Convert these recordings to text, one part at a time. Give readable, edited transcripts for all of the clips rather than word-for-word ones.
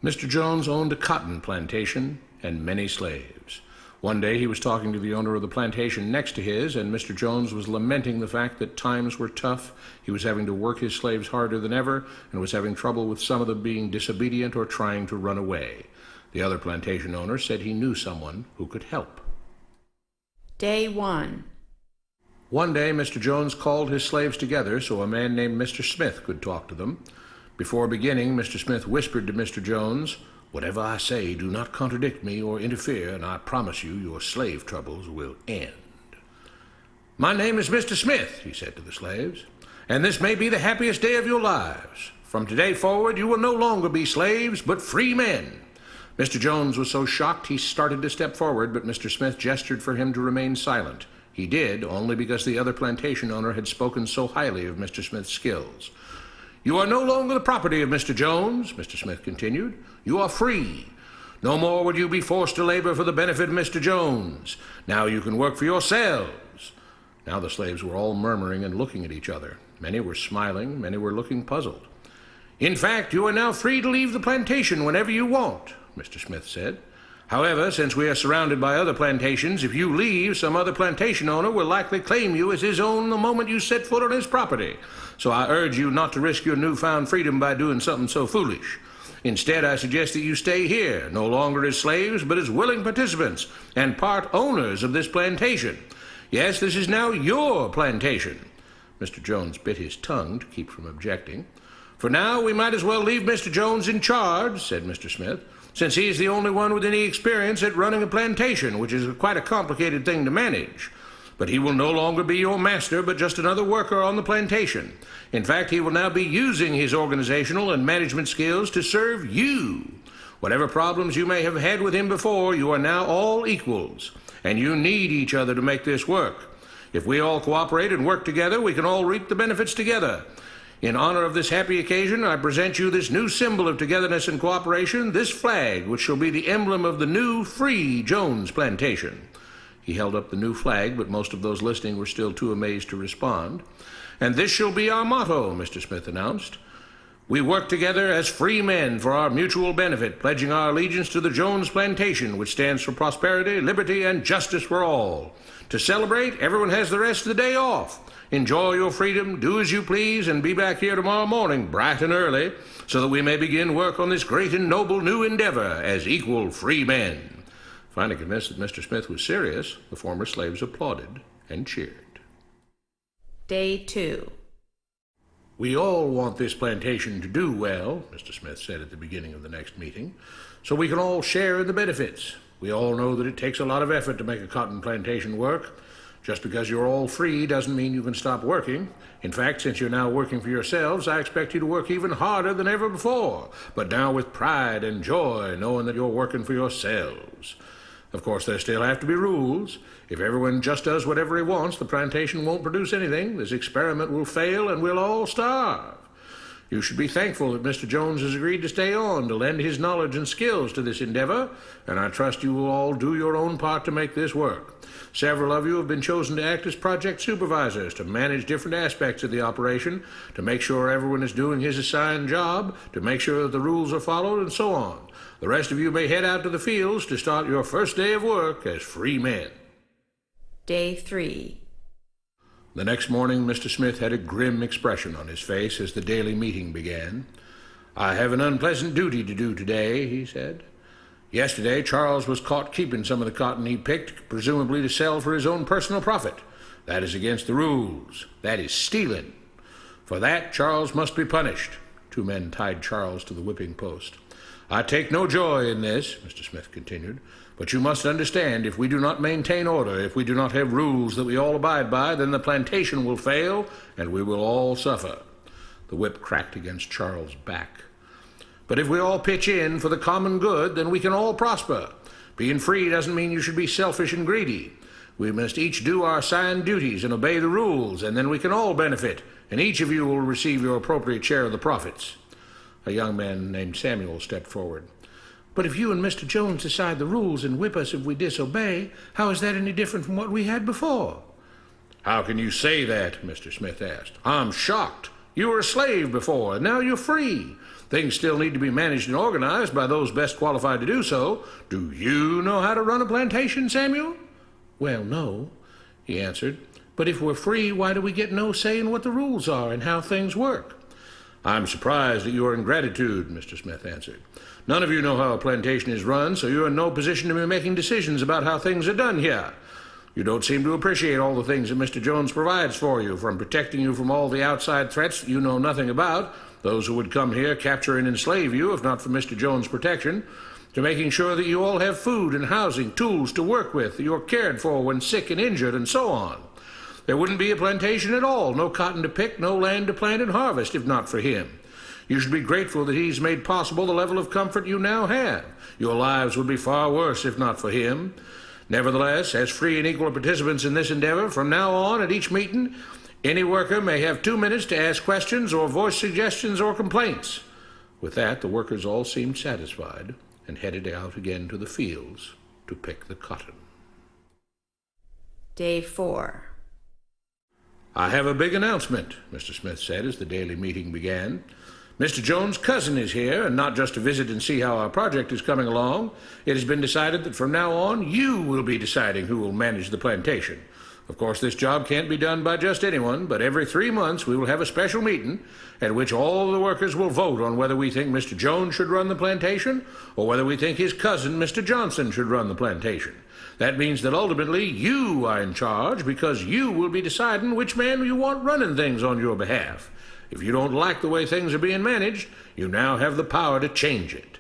Mr. Jones owned a cotton plantation and many slaves. One day he was talking to the owner of the plantation next to his, and Mr. Jones was lamenting the fact that times were tough. He was having to work his slaves harder than ever, and was having trouble with some of them being disobedient or trying to run away. The other plantation owner said he knew someone who could help. Day 1. One day Mr. Jones called his slaves together so a man named Mr. Smith could talk to them. Before beginning, Mr. Smith whispered to Mr. Jones, "Whatever I say, do not contradict me or interfere, and I promise you your slave troubles will end." "My name is Mr. Smith," he said to the slaves, "and this may be the happiest day of your lives. From today forward, you will no longer be slaves, but free men." Mr. Jones was so shocked he started to step forward, but Mr. Smith gestured for him to remain silent. He did, only because the other plantation owner had spoken so highly of Mr. Smith's skills. "You are no longer the property of Mr. Jones," Mr. Smith continued. "You are free. No more would you be forced to labor for the benefit of Mr. Jones. Now you can work for yourselves." Now the slaves were all murmuring and looking at each other. Many were smiling, many were looking puzzled. "In fact, you are now free to leave the plantation whenever you want," Mr. Smith said. "However, since we are surrounded by other plantations, if you leave, some other plantation owner will likely claim you as his own the moment you set foot on his property. So I urge you not to risk your newfound freedom by doing something so foolish. Instead, I suggest that you stay here, no longer as slaves, but as willing participants and part owners of this plantation. Yes, this is now your plantation." Mr. Jones bit his tongue to keep from objecting. "For now, we might as well leave Mr. Jones in charge," said Mr. Smith, "since he is the only one with any experience at running a plantation, which is quite a complicated thing to manage. But he will no longer be your master, but just another worker on the plantation. In fact, he will now be using his organizational and management skills to serve you. Whatever problems you may have had with him before, you are now all equals, and you need each other to make this work. If we all cooperate and work together, we can all reap the benefits together. In honor of this happy occasion, I present you this new symbol of togetherness and cooperation, this flag, which shall be the emblem of the new, free Jones plantation." He held up the new flag, but most of those listening were still too amazed to respond. "And this shall be our motto," Mr. Smith announced. "We work together as free men for our mutual benefit, pledging our allegiance to the Jones plantation, which stands for prosperity, liberty, and justice for all. To celebrate, everyone has the rest of the day off. Enjoy your freedom, do as you please, and be back here tomorrow morning, bright and early, so that we may begin work on this great and noble new endeavor as equal free men." Finally convinced that Mr. Smith was serious, the former slaves applauded and cheered. Day 2. "We all want this plantation to do well," Mr. Smith said at the beginning of the next meeting, "so we can all share in the benefits. We all know that it takes a lot of effort to make a cotton plantation work. Just because you're all free doesn't mean you can stop working. In fact, since you're now working for yourselves, I expect you to work even harder than ever before, but now with pride and joy, knowing that you're working for yourselves. Of course, there still have to be rules. If everyone just does whatever he wants, the plantation won't produce anything. This experiment will fail, and we'll all starve. You should be thankful that Mr. Jones has agreed to stay on to lend his knowledge and skills to this endeavor, and I trust you will all do your own part to make this work. Several of you have been chosen to act as project supervisors to manage different aspects of the operation, to make sure everyone is doing his assigned job, to make sure that the rules are followed, and so on. The rest of you may head out to the fields to start your first day of work as free men." Day 3. The next morning, Mr. Smith had a grim expression on his face as the daily meeting began. "I have an unpleasant duty to do today," he said. "Yesterday, Charles was caught keeping some of the cotton he picked, presumably to sell for his own personal profit. That is against the rules. That is stealing. For that, Charles must be punished." Two men tied Charles to the whipping post. "I take no joy in this," Mr. Smith continued, "but you must understand, if we do not maintain order, if we do not have rules that we all abide by, then the plantation will fail, and we will all suffer." The whip cracked against Charles' back. "But if we all pitch in for the common good, then we can all prosper. Being free doesn't mean you should be selfish and greedy. We must each do our assigned duties and obey the rules, and then we can all benefit, and each of you will receive your appropriate share of the profits." A young man named Samuel stepped forward. "But if you and Mr. Jones decide the rules and whip us if we disobey, how is that any different from what we had before?" "How can you say that?" Mr. Smith asked. "I'm shocked. You were a slave before, and now you're free. Things still need to be managed and organized by those best qualified to do so. Do you know how to run a plantation, Samuel?" "Well, no," he answered. "But if we're free, why do we get no say in what the rules are and how things work?" "I'm surprised at your ingratitude," Mr. Smith answered. "None of you know how a plantation is run, so you're in no position to be making decisions about how things are done here. You don't seem to appreciate all the things that Mr. Jones provides for you, from protecting you from all the outside threats that you know nothing about, those who would come here, capture and enslave you if not for Mr. Jones' protection, to making sure that you all have food and housing, tools to work with, that you're cared for when sick and injured, and so on. There wouldn't be a plantation at all, no cotton to pick, no land to plant and harvest, if not for him. You should be grateful that he's made possible the level of comfort you now have. Your lives would be far worse if not for him. Nevertheless, as free and equal participants in this endeavor, from now on at each meeting, any worker may have 2 minutes to ask questions or voice suggestions or complaints." With that, the workers all seemed satisfied and headed out again to the fields to pick the cotton. Day 4. "I have a big announcement," Mr. Smith said as the daily meeting began. "Mr. Jones' cousin is here, and not just to visit and see how our project is coming along. It has been decided that from now on you will be deciding who will manage the plantation. Of course, this job can't be done by just anyone, but every 3 months we will have a special meeting at which all the workers will vote on whether we think Mr. Jones should run the plantation or whether we think his cousin, Mr. Johnson, should run the plantation. That means that ultimately you are in charge, because you will be deciding which man you want running things on your behalf. If you don't like the way things are being managed, you now have the power to change it."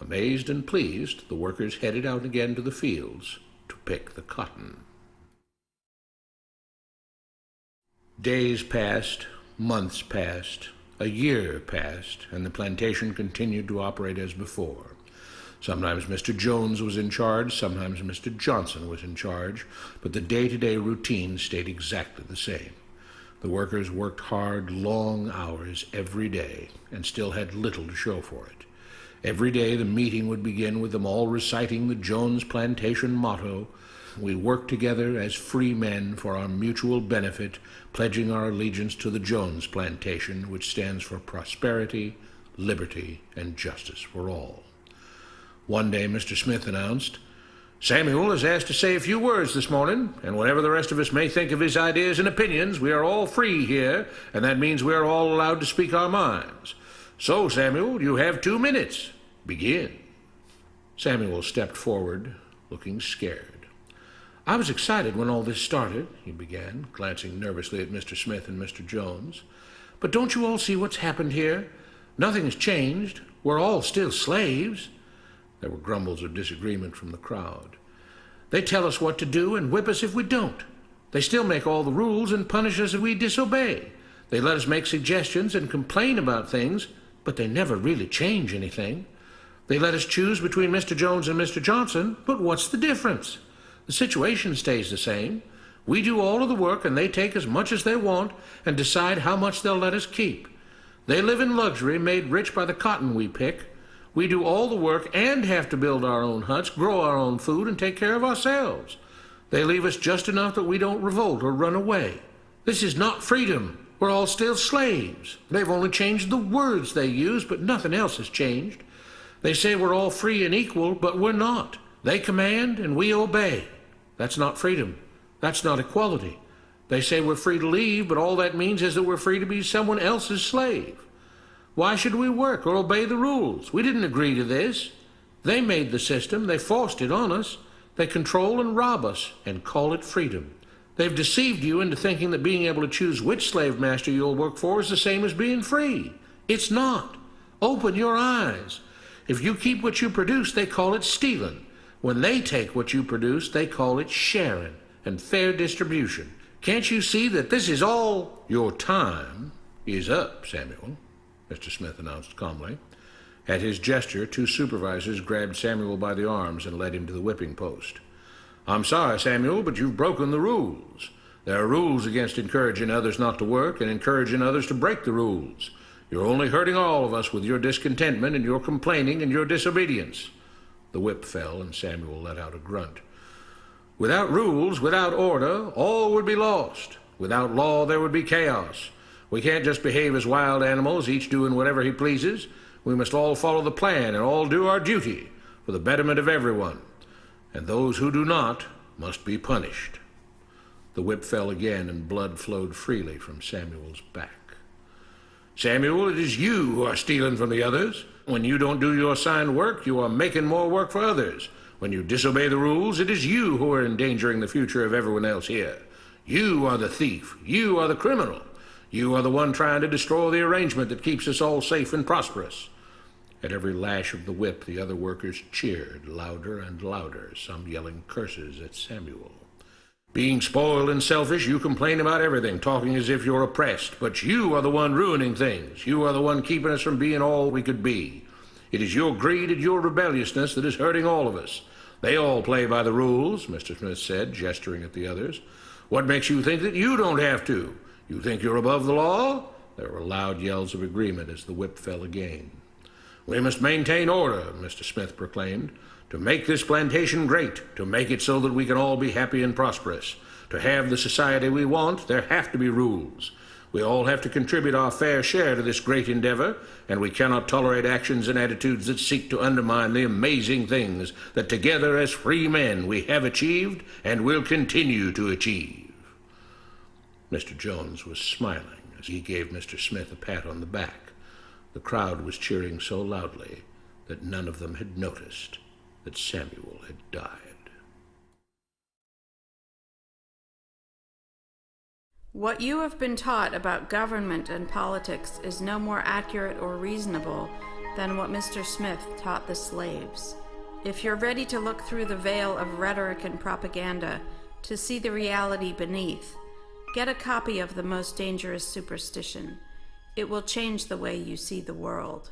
Amazed and pleased, the workers headed out again to the fields to pick the cotton. Days passed, months passed, a year passed, and the plantation continued to operate as before. Sometimes Mr. Jones was in charge, sometimes Mr. Johnson was in charge, but the day-to-day routine stayed exactly the same. The workers worked hard, long hours every day, and still had little to show for it. Every day the meeting would begin with them all reciting the Jones Plantation motto, "We work together as free men for our mutual benefit, pledging our allegiance to the Jones Plantation, which stands for prosperity, liberty, and justice for all." One day Mr. Smith announced, "Samuel is asked to say a few words this morning, and whatever the rest of us may think of his ideas and opinions, we are all free here, and that means we are all allowed to speak our minds. So, Samuel, you have 2 minutes. Begin." Samuel stepped forward, looking scared. "I was excited when all this started," he began, glancing nervously at Mr. Smith and Mr. Jones. "But don't you all see what's happened here? Nothing has changed. We're all still slaves." There were grumbles of disagreement from the crowd. "They tell us what to do and whip us if we don't. They still make all the rules and punish us if we disobey. They let us make suggestions and complain about things, but they never really change anything. They let us choose between Mr. Jones and Mr. Johnson, but what's the difference? The situation stays the same. We do all of the work and they take as much as they want and decide how much they'll let us keep. They live in luxury, made rich by the cotton we pick. We do all the work and have to build our own huts, grow our own food, and take care of ourselves. They leave us just enough that we don't revolt or run away. This is not freedom. We're all still slaves. They've only changed the words they use, but nothing else has changed. They say we're all free and equal, but we're not. They command and we obey. That's not freedom. That's not equality. They say we're free to leave, but all that means is that we're free to be someone else's slave. Why should we work or obey the rules? We didn't agree to this. They made the system. They forced it on us. They control and rob us and call it freedom. They've deceived you into thinking that being able to choose which slave master you'll work for is the same as being free. It's not. Open your eyes. If you keep what you produce, they call it stealing. When they take what you produce, they call it sharing and fair distribution. Can't you see that this is all? Your time is up, Samuel, Mr. Smith announced calmly. At his gesture, 2 supervisors grabbed Samuel by the arms and led him to the whipping post. "I'm sorry, Samuel, but you've broken the rules. There are rules against encouraging others not to work and encouraging others to break the rules. You're only hurting all of us with your discontentment and your complaining and your disobedience." The whip fell and Samuel let out a grunt. "Without rules, without order, all would be lost. Without law, there would be chaos. We can't just behave as wild animals, each doing whatever he pleases. We must all follow the plan and all do our duty for the betterment of everyone, and those who do not must be punished. The whip fell again, and blood flowed freely from Samuel's back. Samuel, it is you who are stealing from the others. When you don't do your assigned work, you are making more work for others. When you disobey the rules, it is you who are endangering the future of everyone else here. You are the thief. You are the criminal. You are the one trying to destroy the arrangement that keeps us all safe and prosperous. At every lash of the whip, the other workers cheered louder and louder, some yelling curses at Samuel. Being spoiled and selfish, you complain about everything, talking as if you're oppressed. But you are the one ruining things. You are the one keeping us from being all we could be. It is your greed and your rebelliousness that is hurting all of us. They all play by the rules, Mr. Smith said, gesturing at the others. What makes you think that you don't have to? You think you're above the law? There were loud yells of agreement as the whip fell again. We must maintain order, Mr. Smith proclaimed, to make this plantation great, to make it so that we can all be happy and prosperous. To have the society we want, there have to be rules. We all have to contribute our fair share to this great endeavor, and we cannot tolerate actions and attitudes that seek to undermine the amazing things that together as free men we have achieved and will continue to achieve. Mr. Jones was smiling as he gave Mr. Smith a pat on the back. The crowd was cheering so loudly that none of them had noticed that Samuel had died. What you have been taught about government and politics is no more accurate or reasonable than what Mr. Smith taught the slaves. If you're ready to look through the veil of rhetoric and propaganda to see the reality beneath, get a copy of The Most Dangerous Superstition. It will change the way you see the world.